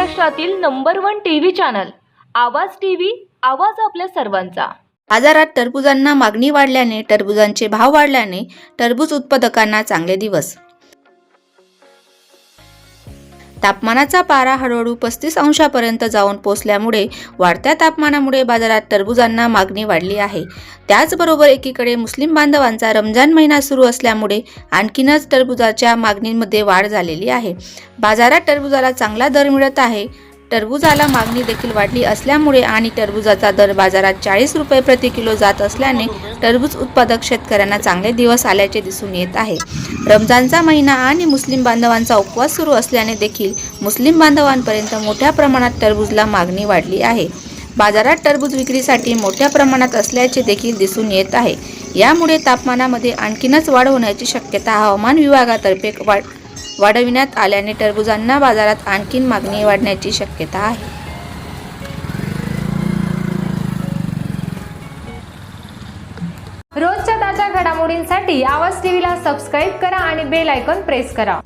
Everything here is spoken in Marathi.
महाराष्ट्रातील नंबर 1 टीव्ही चॅनल आवाज टीव्ही, आवाज आपल्या सर्वांचा। बाजारात टरबूजांना मागणी वाढल्याने टरबूजांचे भाव वाढल्याने टरबूज उत्पादकांना चांगले दिवस। तापमानाचा पारा हळूहळू 35 अंशापर्यंत जाऊन पोहोचल्यामुळे वाढत्या तापमानामुळे बाजारात टरबूजांना मागणी वाढली आहे। त्याचबरोबर एकीकडे मुस्लिम बांधवांचा रमजान महिना सुरू असल्यामुळे आणखीनच टरबूजाच्या मागणीमध्ये वाढ झालेली आहे। बाजारात टरबूजाला चांगला दर मिळत आहे। टरबूजाला मागणी देखील वाढली असल्यामुळे आणि टरबूजाचा दर बाजारात 40 रुपये प्रति किलो जात असल्याने टरबूज उत्पादक शेतकऱ्यांना चांगले दिवस आल्याचे दिसून येत आहे। रमजानचा महिना आणि मुस्लिम बांधवांचा उपवास सुरू असल्याने देखील मुस्लिम बांधवांपर्यंत मोठ्या प्रमाणात टरबूजला मागणी वाढली आहे। बाजारात टरबूज विक्रीसाठी मोठ्या प्रमाणात असल्याचे देखील दिसून येत आहे। यामुळे तापमानामध्ये आणखीनच वाढ होण्याची शक्यता हवामान विभागातर्फे वाढविण्यात आल्याने टरबूजांना बाजारात आणखीन मागणी वाढण्याची शक्यता आहे। रोजच्या ताज्या घडामोडींसाठी आवाज टीव्हीला सबस्क्राईब करा आणि बेल आयकॉन प्रेस करा।